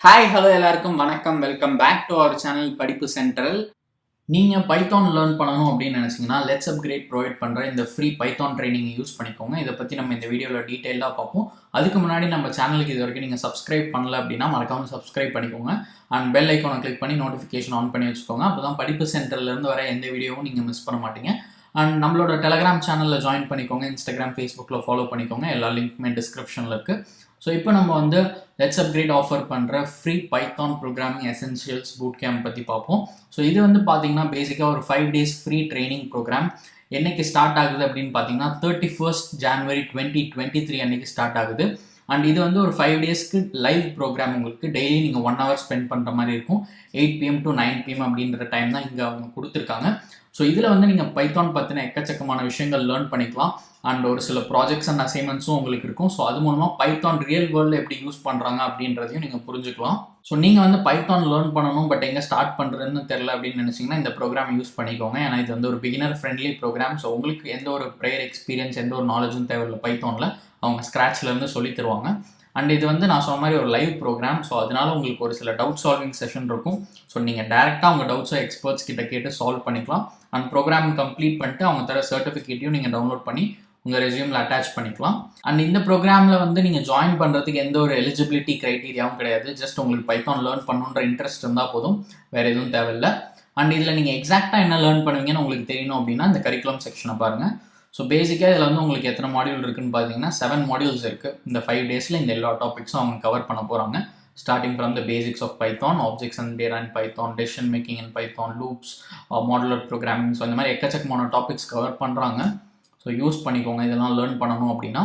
Hi hello எல்லாருக்கும் வணக்கம். Welcome back to our channel Padippu central. நீங்கள் பைத்தான் லேர்ன் பண்ணணும் அப்படின்னு நினச்சிங்கன்னா லெட்ஸ் அப்கிரேட் ப்ரொவைட் பண்ணுற இந்த ஃப்ரீ பைத்தான் ட்ரைனிங் யூஸ் பண்ணிக்கோங்க. இதை பற்றி நம்ம இந்த வீடியோவில் டீட்டெயிலாக பார்ப்போம். அதுக்கு முன்னாடி நம்ம சேனலுக்கு இது வரைக்கும் நீங்கள் சப்ஸ்கிரைப் பண்ணல அப்படின்னா மறக்காமல் சப்ஸ்கிரைப் பண்ணிக்கோங்க. அண்ட் பெல் ஐக்கானை கிளிக் பண்ணி நோட்டிஃபிகேஷன் ஆன் பண்ணி வச்சுக்கோங்க. அப்போ தான் படிப்பு சென்டர்லேருந்து வர எந்த வீடியோவும் நீங்கள் மிஸ் பண்ண மாட்டீங்க. அண்ட் நம்மளோட டெலகிராம் சேனலில் ஜாயின் பண்ணிக்கோங்க. இன்ஸ்டாகிராம், ஃபேஸ்புக்கில் ஃபாலோ பண்ணிக்கோங்க. எல்லா லிங்க்குமே டிஸ்கிரிப்ஷனில் இருக்குது. ஸோ இப்போ நம்ம வந்து லெட்ஸ் அப்கிரேட் ஆஃபர் பண்ணுற ஃப்ரீ பைத்தான் ப்ரோக்ராமிங் எசென்ஷியல்ஸ் பூட்கேம்ப் பற்றி பார்ப்போம். ஸோ இது வந்து பார்த்தீங்கன்னா பேசிக்காக ஒரு 5 days ஃப்ரீ ட்ரைனிங் ப்ரோக்ராம். என்னைக்கு ஸ்டார்ட் ஆகுது அப்படின்னு பார்த்தீங்கன்னா 31st January 2023 அன்னைக்கு ஸ்டார்ட் ஆகுது. அண்ட் இது வந்து ஒரு 5 daysக்கு லைவ் ப்ரோக்ராம். உங்களுக்கு டெய்லி நீங்கள் 1 hour ஸ்பெண்ட் பண்ணுற மாதிரி இருக்கும். 8 PM to 9 PM அப்படின்ற டைம் தான் இங்கே அவங்க கொடுத்துருக்காங்க. ஸோ இதில் வந்து நீங்கள் பைத்தான் பற்றின எக்கச்சக்கமான விஷயங்கள் லேர்ன் பண்ணிக்கலாம். அண்ட் ஒரு சில ப்ராஜெக்ட்ஸ் அண்ட் அசைன்மெண்ட்ஸும் உங்களுக்கு இருக்கும். ஸோ அது மூலமாக பைத்தான் ரியல் வேர்ல்டில் எப்படி யூஸ் பண்ணுறாங்க அப்படின்றதையும் நீங்கள் புரிஞ்சுக்கலாம். ஸோ நீங்கள் வந்து பைத்தான் லேர்ன் பண்ணணும் பட் எங்கே ஸ்டார்ட் பண்ணுறதுன்னு தெரில அப்படின்னு நினச்சிங்கன்னா இந்த ப்ரோக்ராம் யூஸ் பண்ணிக்கோங்க. ஏன்னா இது வந்து ஒரு பிகினர் ஃப்ரெண்ட்லி ப்ரோக்ராம். ஸோ உங்களுக்கு எந்த ஒரு ப்ரேயர் எக்ஸ்பீரியன்ஸ், எந்த ஒரு நாலேஜும் தேவையில்லை. பைத்தானில் அவங்க ஸ்க்ராட்ச்லேருந்து சொல்லி தருவாங்க. அண்ட் இது வந்து நான் சொன்ன மாதிரி ஒரு லைவ் ப்ரோக்ராம். ஸோ அதனால உங்களுக்கு ஒரு சில டவுட் சால்விங் செஷன் இருக்கும். ஸோ நீங்கள் டேரெக்டாக உங்கள் டவுட்ஸை எக்ஸ்பர்ட்ஸ் கிட்ட கேட்டு சால்வ் பண்ணிக்கலாம். அண்ட் ப்ரோக்ராம் கம்ப்ளீட் பண்ணிட்டு அவங்க தர சர்டிஃபிகேட்டையும் நீங்கள் டவுன்லோட் பண்ணி உங்கள் ரெஸ்யூமில் அட்டாச் பண்ணிக்கலாம். அண்ட் இந்த ப்ரோக்ராமில் வந்து நீங்கள் ஜாயின் பண்ணுறதுக்கு எந்த ஒரு எலிஜிபிலிட்டி க்ரைட்டீரியாவும் கிடையாது. ஜஸ்ட் உங்களுக்கு பைத்தான் லேர்ன் பண்ணணுன்ற இன்ட்ரெஸ்ட் இருந்தால் போதும், வேறு எதுவும் தேவையில்லை. அண்ட் இதில் நீங்கள் எக்ஸாக்டாக என்ன லேர்ன் பண்ணுவீங்கன்னு உங்களுக்கு தெரியணும் அப்படின்னா இந்த கரிக்குலம் செக்ஷனை பாருங்கள். ஸோ பேசிக்காக இதில் வந்து உங்களுக்கு எத்தனை மாடியூல் இருக்குன்னு பார்த்தீங்கன்னா 7 modules இருக்குது. இந்த 5 daysல இந்த எல்லா டாபிக்ஸும் அவங்க கவர் பண்ண போகிறாங்க. Starting from the basics of Python, objects and data in Python, decision making in Python, loops, modular programming. So இந்த மாதிரி எக்கச்சக்கமான டாபிக்ஸ் கவர் பண்ணுறாங்க. ஸோ யூஸ் பண்ணிக்கோங்க இதெல்லாம் லேர்ன் பண்ணணும் அப்படின்னா.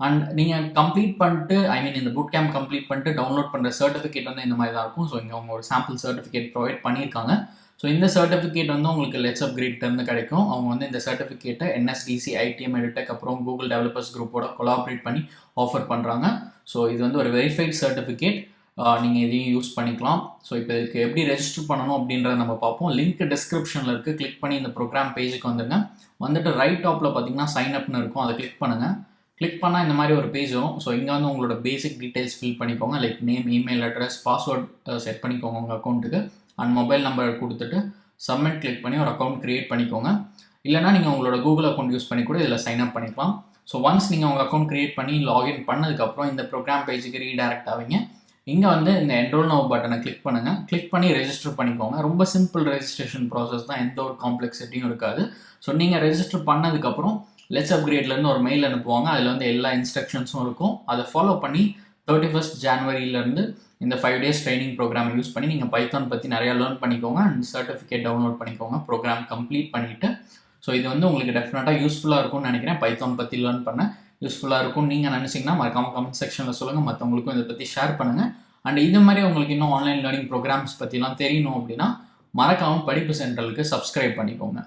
அண்ட் நீங்கள் கம்ப்ளீட் பண்ணிட்டு இந்த பூட் கேம்ப் கம்ப்ளீட் பண்ணிட்டு டவுன்லோட் பண்ணுற சர்டிஃபிகேட் வந்து இந்த மாதிரி தான் இருக்கும். ஸோ இங்கே அவங்க ஒரு சாம்பிள் சர்டிஃபிகேட் ப்ரொவைட் பண்ணியிருக்காங்க. ஸோ இந்த சர்டிஃபிகேட் வந்து உங்களுக்கு லெட்ஸ் அப்கிரேட்லேருந்து கிடைக்கும். அவங்க வந்து இந்த சர்டிஃபிகேட்டை NSDC, ITM, EdTech அப்புறம் கூகுள் டெவலப்பர்ஸ் குரூப்போட கொலாபரேட் பண்ணி ஆஃபர் பண்ணுறாங்க. ஸோ இது வந்து ஒரு வெரிஃபைட் சர்டிஃபிகேட். நீங்கள் இதையும் யூஸ் பண்ணிக்கலாம். ஸோ இப்போ இதுக்கு எப்படி ரெஜிஸ்டர் பண்ணணும் அப்படின்றத நம்ம பார்ப்போம். லிங்க் டிஸ்கிரிப்ஷனில் இருக்குது. கிளிக் பண்ணி இந்த ப்ரோக்ராம் பேஜுக்கு வந்துடுங்க. வந்துட்டு ரைட் டாப்பில் பார்த்தீங்கன்னா சைன் அப்னு இருக்கும். அதை கிளிக் பண்ணுங்கள். கிளிக் பண்ணால் இந்த மாதிரி ஒரு பேஜ் வரும். ஸோ இங்கே வந்து உங்களோட பேசிக் டீட்டெயில்ஸ் ஃபில் பண்ணிக்கோங்க. Like name, email address, password set பண்ணிக்கோங்க உங்கள் அக்கௌண்ட்டுக்கு. அண்ட் மொபைல் நம்பரை கொடுத்துட்டு சப்மிட் கிளிக் பண்ணி ஒரு அக்கௌண்ட் க்ரியேட் பண்ணிக்கோங்க. இல்லைனா நீங்கள் உங்களோட கூகுள் அக்கௌண்ட் யூஸ் பண்ணி கூட இதில் சைன் அப் பண்ணிக்கலாம். ஸோ ஒன்ஸ் நீங்கள் உங்கள் அக்கௌண்ட் க்ரியேட் பண்ணி லாகின் பண்ணதுக்கப்புறம் இந்த ப்ரோக்ராம் பேஜுக்கு ரீடைரக்ட் ஆவீங்க. இங்கே வந்து இந்த என்ரோல் நவ் பட்டனை கிளிக் பண்ணுங்கள். கிளிக் பண்ணி ரெஜிஸ்டர் பண்ணிக்கோங்க. ரொம்ப சிம்பிள் ரெஜிஸ்ட்ரேஷன் ப்ராசஸ் தான், எந்த ஒரு காம்ப்ளெக்சிட்டியும் இருக்காது. ஸோ நீங்கள் ரெஜிஸ்டர் பண்ணதுக்கப்புறம் லெட்ஸ் அப்கிரேட்லேருந்து ஒரு மெயில் அனுப்புவாங்க. அதில் வந்து எல்லா இன்ஸ்ட்ரக்ஷன்ஸும் இருக்கும். அதை ஃபாலோ பண்ணி 31st January இந்த 5 days ட்ரைனிங் ப்ரோக்ராம் யூஸ் பண்ணி நீங்கள் பைத்தான் பற்றி நிறையா லேர்ன் பண்ணிக்கோங்க. அண்ட் சர்டிஃபிகேட் டவுன்லோட் பண்ணிக்கோங்க ப்ரோக்ராம் கம்ப்ளீட் பண்ணிவிட்டு. ஸோ இது வந்து உங்களுக்கு டெஃபினட்டாக யூஸ்ஃபுல்லாக இருக்கும்னு நினைக்கிறேன். பைத்தான் பற்றி லேர்ன் பண்ண யூஸ்ஃபுல்லாக இருக்கும் நீங்கள் நினச்சிங்கன்னா மறக்காமல் கமெண்ட் செக்ஷனில் சொல்லுங்கள். மற்றவங்களுக்கும் இதை பற்றி ஷேர் பண்ணுங்கள். அண்ட் இது மாதிரி உங்களுக்கு இன்னும் ஆன்லைன் லேர்னிங் ப்ரோக்ராம்ஸ் பற்றிலாம் தெரியணும் அப்படின்னா மறக்காமல் படிப்பு சென்ட்ரலுக்கு சப்ஸ்கிரைப் பண்ணிக்கோங்க.